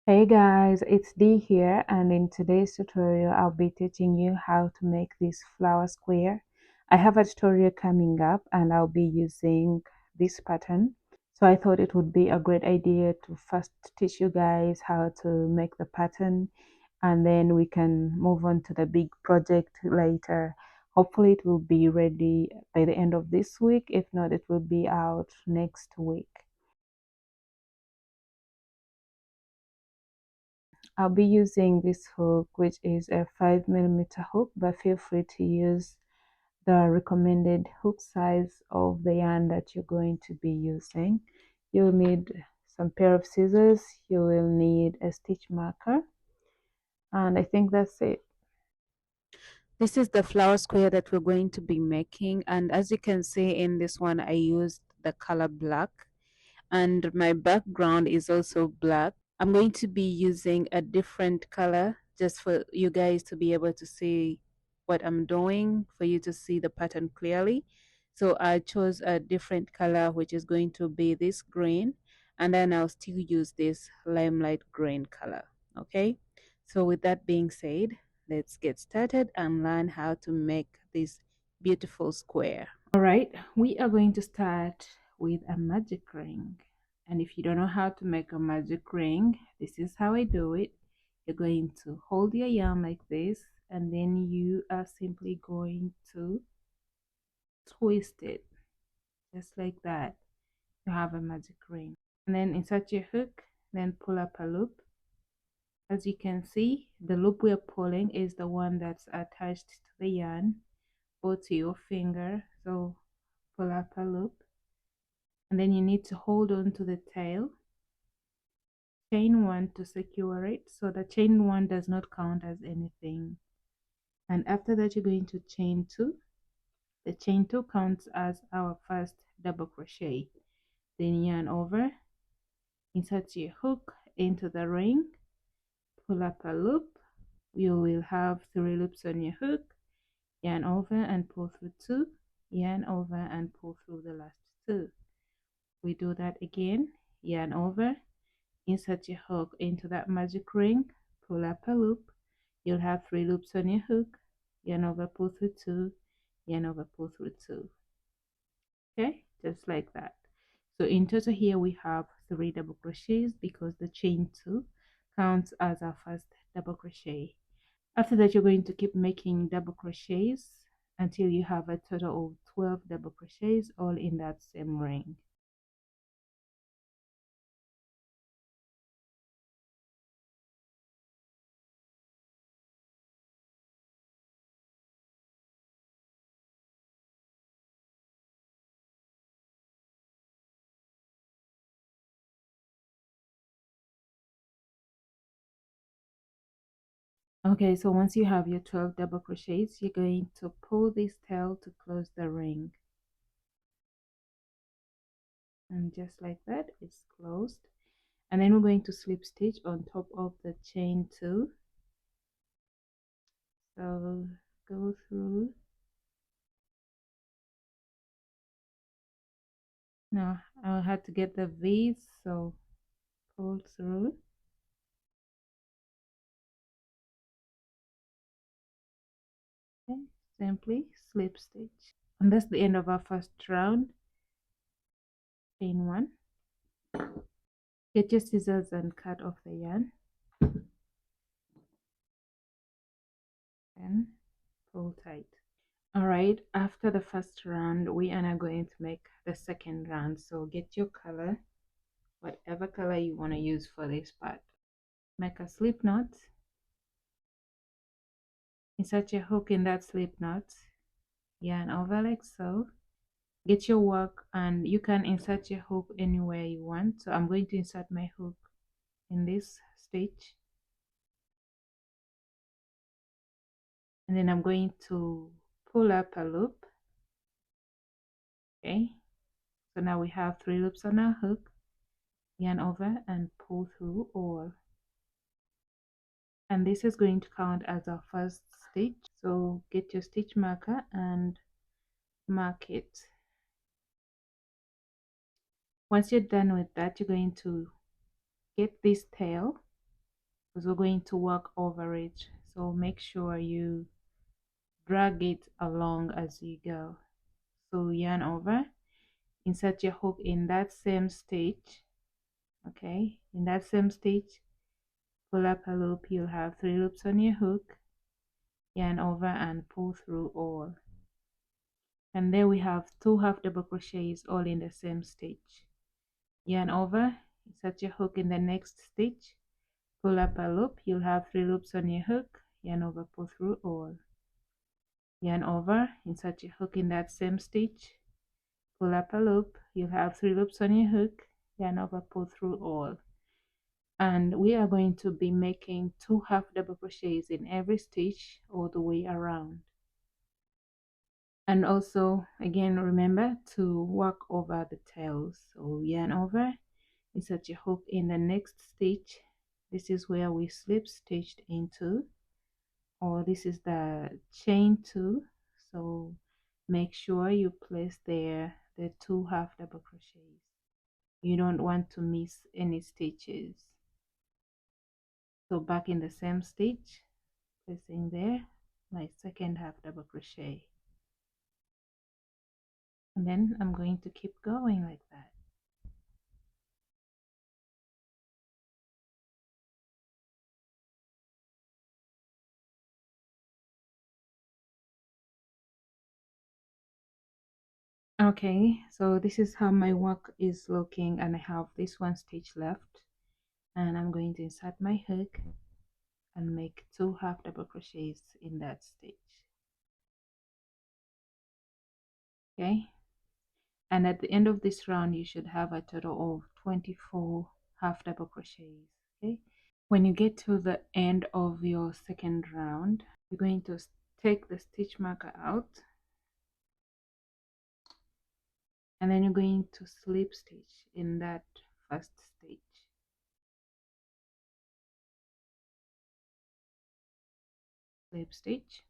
Hey guys, it's Dee here, and in today's tutorial I'll be teaching you how to make this flower square. I have a tutorial coming up and I'll be using this pattern. So I thought it would be a great idea to first teach you guys how to make the pattern, and then we can move on to the big project later. Hopefully it will be ready by the end of this week. If not, it will be out next week. I'll be using this hook, which is a 5mm hook, but feel free to use the recommended hook size of the yarn that you're going to be using. You'll need some pair of scissors, you will need a stitch marker, and I think that's it. This is the flower square that we're going to be making, and as you can see in this one, I used the color black, and my background is also black. I'm going to be using a different color just for you guys to be able to see what I'm doing, for you to see the pattern clearly. So I chose a different color, which is going to be this green, and then I'll still use this limelight green color. Okay, so with that being said, let's get started and learn how to make this beautiful square. All right, we are going to start with a magic ring. And if you don't know how to make a magic ring, this is how I do it. You're going to hold your yarn like this, and then you are simply going to twist it just like that. You have a magic ring. And then insert your hook, then pull up a loop. As you can see, the loop we're pulling is the one that's attached to the yarn or to your finger. So pull up a loop, and then you need to hold on to the tail, chain one to secure it, so the chain one does not count as anything. And after that, you're going to chain two. The chain two counts as our first double crochet. Then yarn over, insert your hook into the ring, pull up a loop. You will have 3 loops on your hook, yarn over and pull through 2, yarn over and pull through the last 2. We do that again, yarn over, insert your hook into that magic ring, pull up a loop. You'll have 3 loops on your hook, yarn over, pull through 2, yarn over, pull through 2. Okay, just like that. So in total here we have 3 double crochets because the chain 2 counts as our first double crochet. After that, you're going to keep making double crochets until you have a total of 12 double crochets all in that same ring. Okay, so once you have your 12 double crochets, you're going to pull this tail to close the ring. And just like that, it's closed. And then we're going to slip stitch on top of the chain 2. So go through. Now I'll have to get the V's, so pull through. Okay, simply slip stitch. And that's the end of our first round. Chain 1. Get your scissors and cut off the yarn. And pull tight. Alright, after the first round, we are now going to make the second round. So get your color, whatever color you want to use for this part. Make a slip knot. Insert your hook in that slip knot. Yarn over like so. Get your work, and you can insert your hook anywhere you want. So I'm going to insert my hook in this stitch. And then I'm going to pull up a loop. Okay, so now we have 3 loops on our hook, yarn over and pull through all, and this is going to count as our first stitch. So get your stitch marker and mark it. Once you're done with that, you're going to get this tail because we're going to work over it. So make sure you drag it along as you go. So yarn over, insert your hook in that same stitch. Okay, in that same stitch, pull up a loop. You'll have 3 loops on your hook, yarn over and pull through all. And there we have 2 half double crochets all in the same stitch. Yarn over, insert your hook in the next stitch, pull up a loop. You'll have 3 loops on your hook, yarn over, pull through all. Yarn over, insert your hook in that same stitch, pull up a loop. You'll have 3 loops on your hook, yarn over, pull through all. And we are going to be making 2 half double crochets in every stitch all the way around. And also, again, remember to work over the tails. So yarn over, insert your hook in the next stitch. This is where we slip stitched into, or this is the chain 2. So make sure you place there the 2 half double crochets. You don't want to miss any stitches. So back in the same stitch, placing there my second half double crochet, and then I'm going to keep going like that. Okay, so this is how my work is looking, and I have this 1 stitch left, and I'm going to insert my hook and make 2 half double crochets in that stitch. Okay, and at the end of this round you should have a total of 24 half double crochets. Okay, when you get to the end of your second round, you're going to take the stitch marker out, and then you're going to slip stitch in that first stitch. Slip stitch,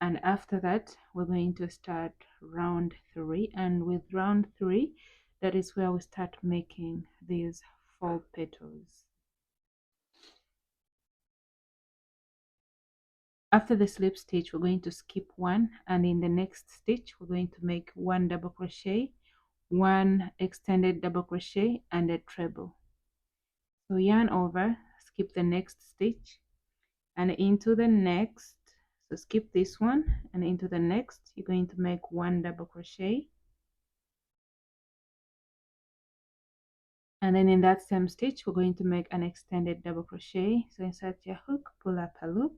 and after that we're going to start round 3, and with round 3, that is where we start making these 4 petals. After the slip stitch, we're going to skip 1, and in the next stitch we're going to make 1 double crochet, 1 extended double crochet, and a treble. So yarn over, skip the next stitch, and into the next, so skip this one, and into the next you're going to make 1 double crochet, and then in that same stitch we're going to make an extended double crochet. So insert your hook, pull up a loop.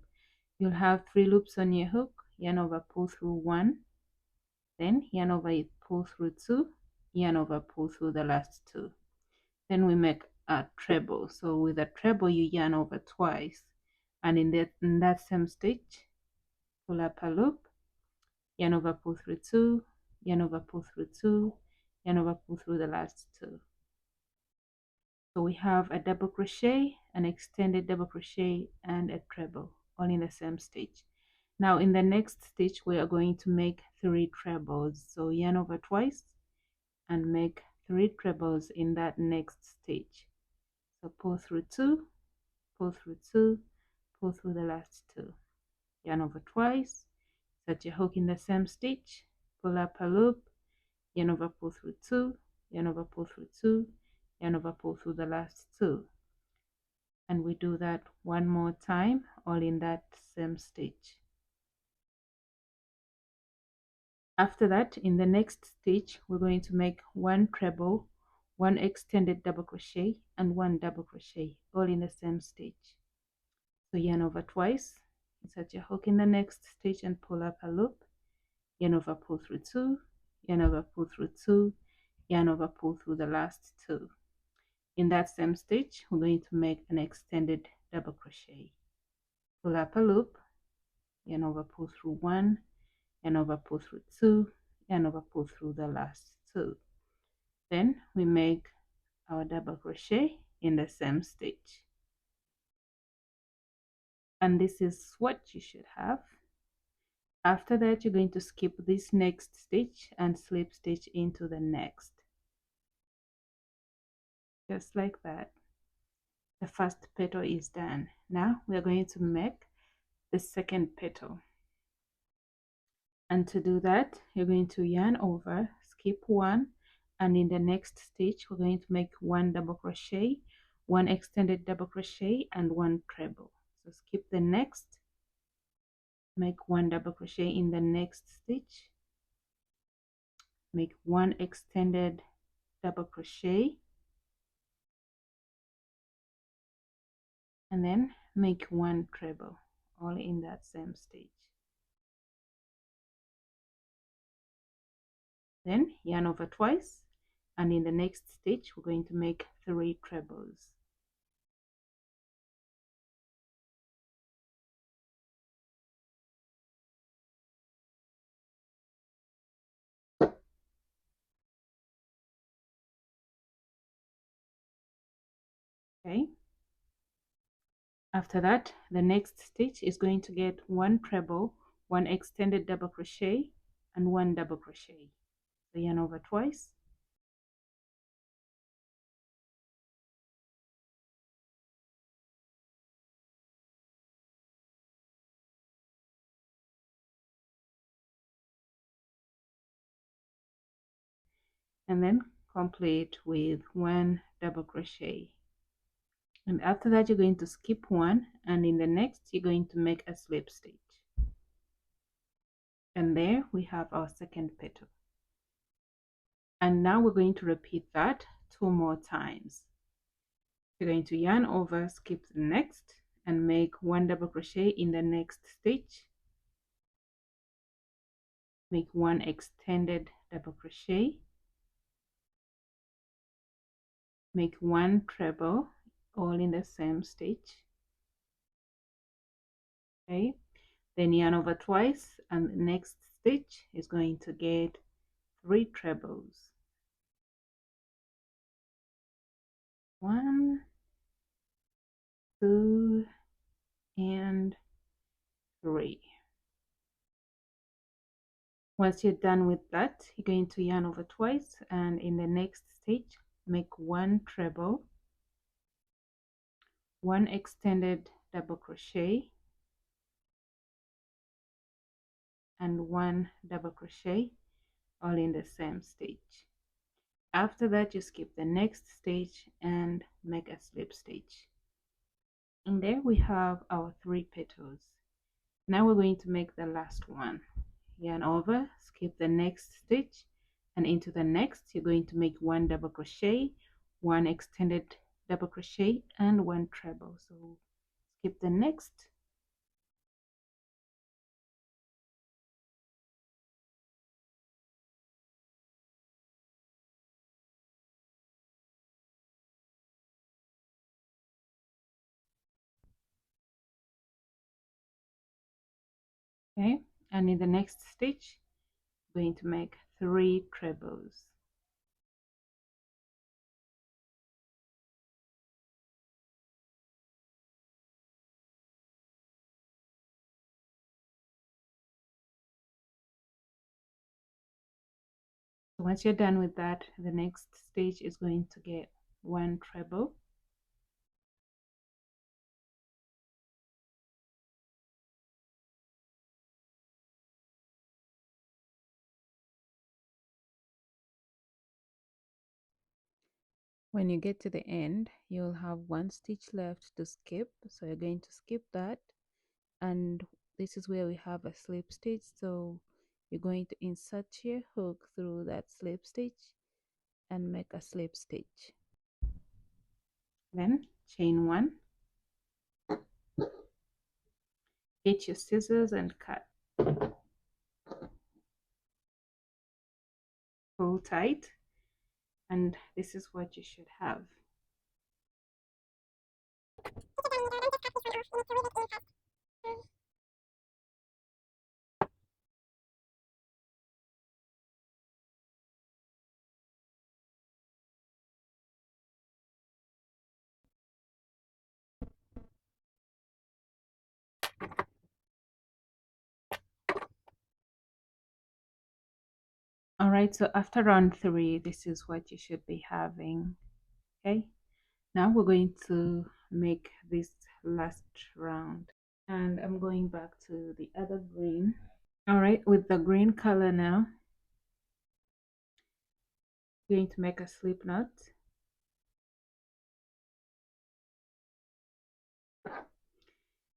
You'll have 3 loops on your hook, yarn over, pull through 1, then yarn over it, pull through 2, yarn over, pull through the last 2. Then we make a treble. So with a treble you yarn over twice, and in that same stitch pull up a loop, yarn over, pull through 2, yarn over, pull through 2, yarn over, pull through the last 2. So we have a double crochet, an extended double crochet, and a treble all in the same stitch. Now in the next stitch we are going to make 3 trebles. So yarn over twice and make 3 trebles in that next stitch. So pull through 2, pull through 2, pull through the last 2, yarn over twice, set your hook in the same stitch, pull up a loop, yarn over, pull through 2, yarn over, pull through 2, yarn over, pull through the last 2, and we do that 1 more time all in that same stitch. After that, in the next stitch we're going to make 1 treble, 1 extended double crochet, and 1 double crochet all in the same stitch. So yarn over twice, insert your hook in the next stitch and pull up a loop, yarn over, pull through 2, yarn over, pull through 2, yarn over, pull through the last 2. In that same stitch we're going to make an extended double crochet, pull up a loop, yarn over, pull through 1, yarn over, pull through 2, yarn over, pull through the last 2. Then we make our double crochet in the same stitch, and this is what you should have. After that you're going to skip this next stitch and slip stitch into the next, just like that. the first petal is done. Now we are going to make the second petal. And to do that, you're going to yarn over, skip one, and in the next stitch we're going to make one double crochet, one extended double crochet, and one treble. So skip the next, make one double crochet in the next stitch, make one extended double crochet, and then make one treble, all in that same stitch. Then yarn over twice, and in the next stitch we're going to make 3 trebles. Okay, after that the next stitch is going to get one treble, one extended double crochet, and one double crochet. So yarn over twice, and then complete with one double crochet. And after that you're going to skip one, and in the next you're going to make a slip stitch. And there we have our second petal. And now we're going to repeat that 2 more times. You're going to yarn over, skip the next, and make one double crochet in the next stitch, make one extended double crochet, make one treble, all in the same stitch. Okay, then yarn over twice, and the next stitch is going to get 3 trebles. 1, 2, and 3. Once you're done with that, you're going to yarn over twice, and in the next stitch make one treble, one extended double crochet, and one double crochet, all in the same stitch. After that you skip the next stitch and make a slip stitch. And there we have our 3 petals. Now we're going to make the last one. Yarn over, skip the next stitch, and into the next you're going to make one double crochet, one extended double crochet, and one treble. So skip the next, okay, and in the next stitch I'm going to make 3 trebles. So once you're done with that, the next stitch is going to get one treble, when you get to the end you'll have one stitch left to skip, so you're going to skip that, and this is where we have a slip stitch. So you're going to insert your hook through that slip stitch and make a slip stitch, then chain 1, get your scissors and cut, pull tight, and this is what you should have. All right, so after round 3 this is what you should be having. Okay, now we're going to make this last round. And I'm going back to the other green. All right, with the green color now, I'm going to make a slip knot.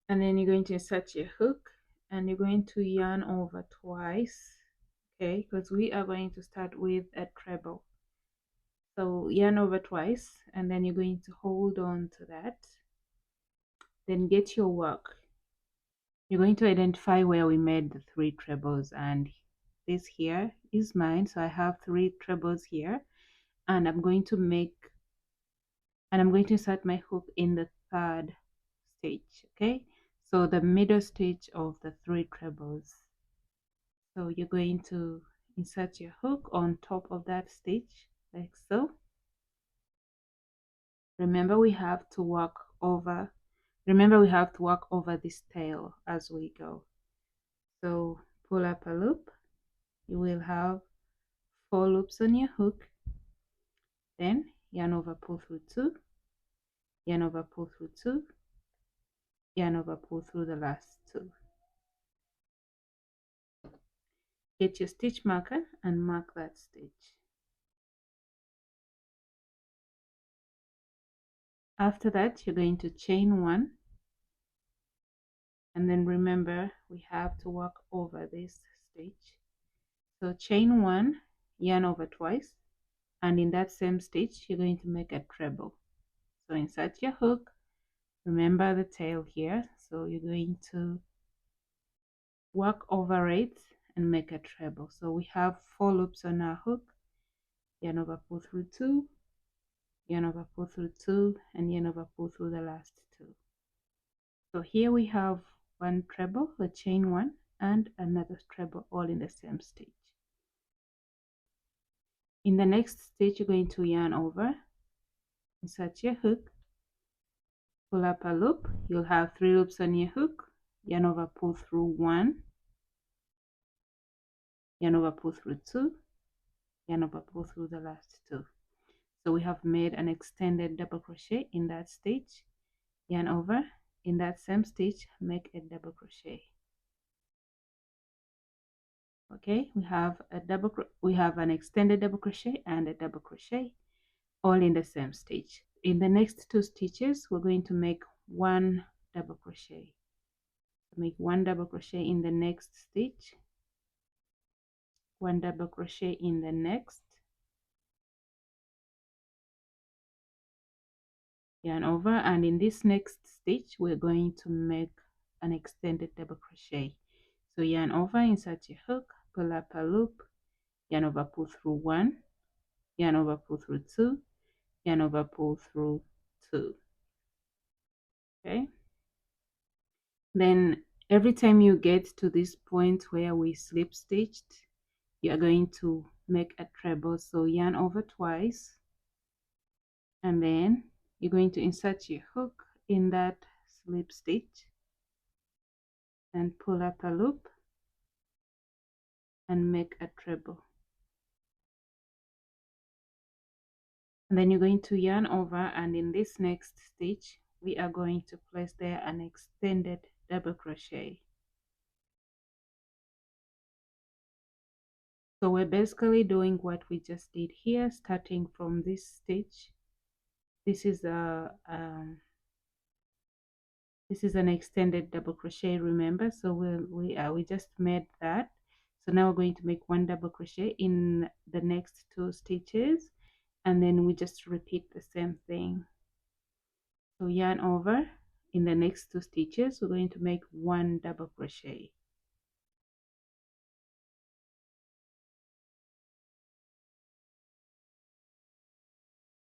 And then you're going to insert your hook and you're going to yarn over twice, okay, because we are going to start with a treble. So yarn over twice and then you're going to hold on to that. Then get your work. You're going to identify where we made the 3 trebles, and this here is mine, so I have 3 trebles here, and I'm going to insert my hook in the 3rd stitch, okay, so the middle stitch of the 3 trebles. So you're going to insert your hook on top of that stitch like so. Remember we have to work over this tail as we go. So pull up a loop. You will have 4 loops on your hook. Then yarn over, pull through 2, yarn over, pull through 2, yarn over, pull through the last 2. Get your stitch marker and mark that stitch. After that, you're going to chain 1, and then remember we have to work over this stitch. So chain 1, yarn over twice, and in that same stitch you're going to make a treble. So insert your hook, remember the tail here, so you're going to work over it and make a treble. So we have 4 loops on our hook. Yarn over, pull through 2, yarn over, pull through 2, and yarn over, pull through the last 2. So here we have 1 treble, a chain 1, and another treble, all in the same stitch. In the next stitch, you're going to yarn over, insert your hook, pull up a loop. You'll have 3 loops on your hook. Yarn over, pull through 1, yarn over, pull through 2, yarn over, pull through the last 2. So we have made an extended double crochet in that stitch. Yarn over, in that same stitch make a double crochet. Okay, we have an extended double crochet and a double crochet, all in the same stitch. In the next 2 stitches we're going to make 1 double crochet. Make 1 double crochet in the next stitch, 1 double crochet in the next, yarn over, and in this next stitch we're going to make an extended double crochet. So yarn over, insert your hook, pull up a loop, yarn over, pull through 1, yarn over, pull through 2, yarn over, pull through 2. Okay, then every time you get to this point where we slip stitched, you are going to make a treble. So yarn over twice, and then you're going to insert your hook in that slip stitch and pull up a loop and make a treble. And then you're going to yarn over, and in this next stitch we are going to place there an extended double crochet. So we're basically doing what we just did here, starting from this stitch. This is an extended double crochet, remember. So we just made that. So now we're going to make 1 double crochet in the next 2 stitches, and then we just repeat the same thing. So yarn over, in the next 2 stitches we're going to make 1 double crochet.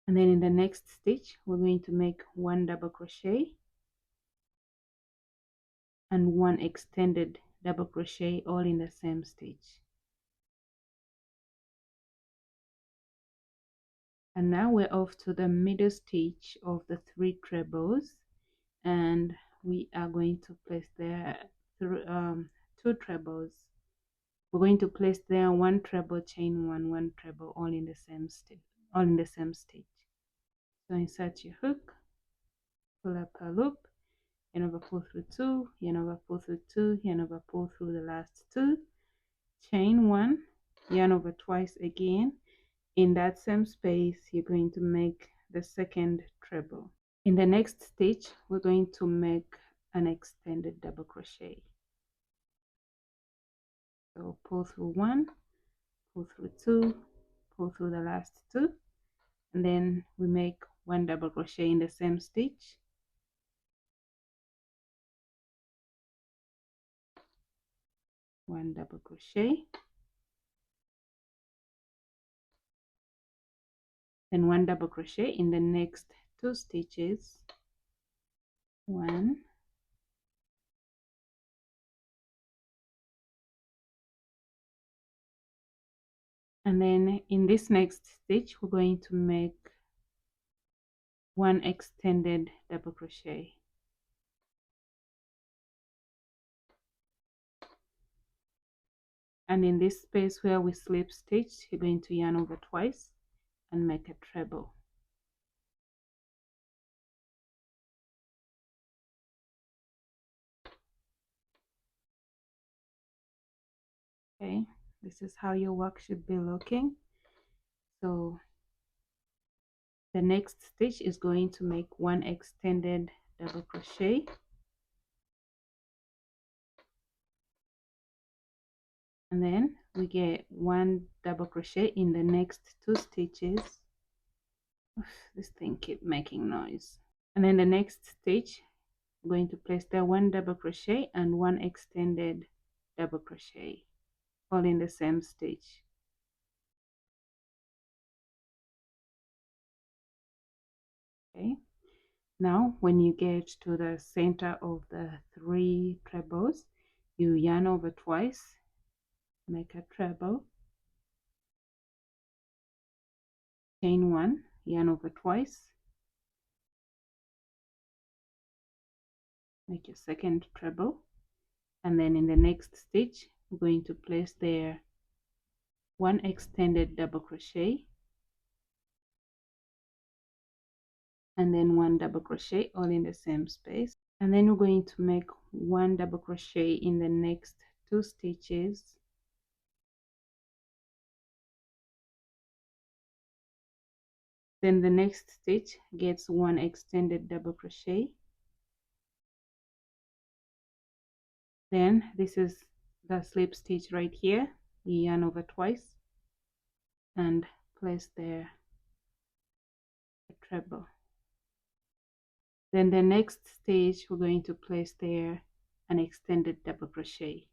And then in the next stitch we're going to make 1 double crochet and 1 extended double crochet, all in the same stitch. And now we're off to the middle stitch of the 3 trebles, and we are going to place there 2 trebles. We're going to place there 1 treble, chain 1, 1 treble, all in the same stitch, So insert your hook, pull up a loop, yarn over, pull through 2, yarn over, pull through 2, yarn over, pull through the last 2, chain 1, yarn over twice again. In that same space, you're going to make the second treble. In the next stitch, we're going to make an extended double crochet. So pull through 1, pull through 2, pull through the last 2, and then we make 1 double crochet in the same stitch. One double crochet, then 1 double crochet in the next 2 stitches. 1, and then in this next stitch we're going to make 1 extended double crochet. And in this space where we slip stitch, you're going to yarn over twice and make a treble. Okay, this is how your work should be looking. So the next stitch is going to make 1 extended double crochet, and then we get 1 double crochet in the next 2 stitches. This thing keep making noise. And then the next stitch, I'm going to place there 1 double crochet and 1 extended double crochet, all in the same stitch. Okay, now when you get to the center of the 3 trebles, you yarn over twice, make a treble, chain 1, yarn over twice, make your second treble, and then in the next stitch we're going to place there 1 extended double crochet, and then 1 double crochet, all in the same space. And then we're going to make 1 double crochet in the next 2 stitches. Then the next stitch gets 1 extended double crochet. Then this is the slip stitch right here. You yarn over twice and place there a treble. Then the next stitch we're going to place there an extended double crochet.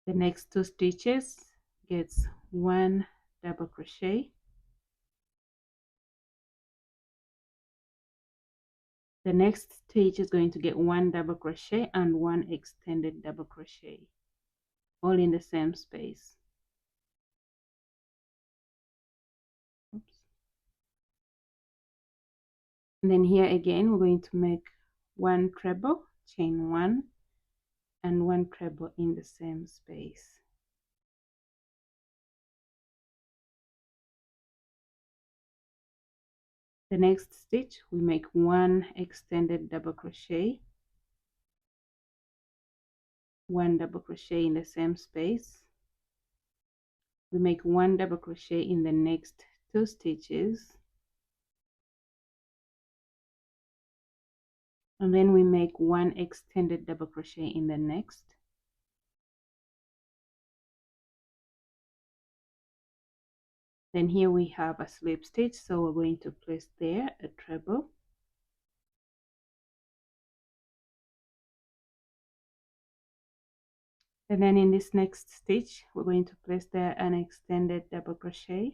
The next 2 stitches gets 1 double crochet. The next stitch is going to get 1 double crochet and 1 extended double crochet, all in the same space. Oops. And then here again we're going to make 1 treble, chain 1, and 1 treble in the same space. The next stitch we make 1 extended double crochet, 1 double crochet in the same space. We make 1 double crochet in the next 2 stitches, and then we make 1 extended double crochet in the next. Then here we have a slip stitch, so we're going to place there a treble. And then in this next stitch we're going to place there an extended double crochet.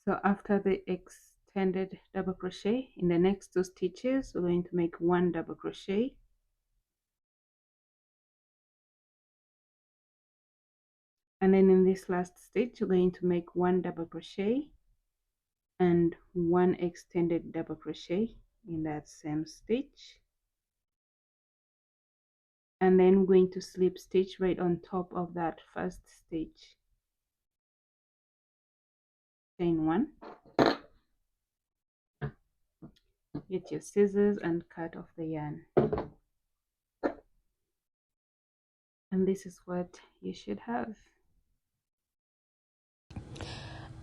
So after the extended double crochet, in the next 2 stitches we're going to make 1 double crochet, and then in this last stitch we're going to make 1 double crochet and 1 extended double crochet in that same stitch, and then we're going to slip stitch right on top of that first stitch. chain 1, get your scissors and cut off the yarn, and this is what you should have.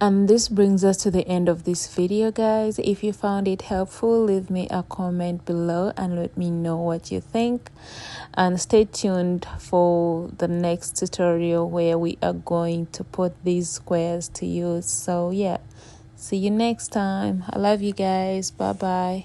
And this brings us to the end of this video, guys. If you found it helpful, leave me a comment below and let me know what you think, and stay tuned for the next tutorial where we are going to put these squares to use. So yeah, see you next time. I love you guys. Bye bye.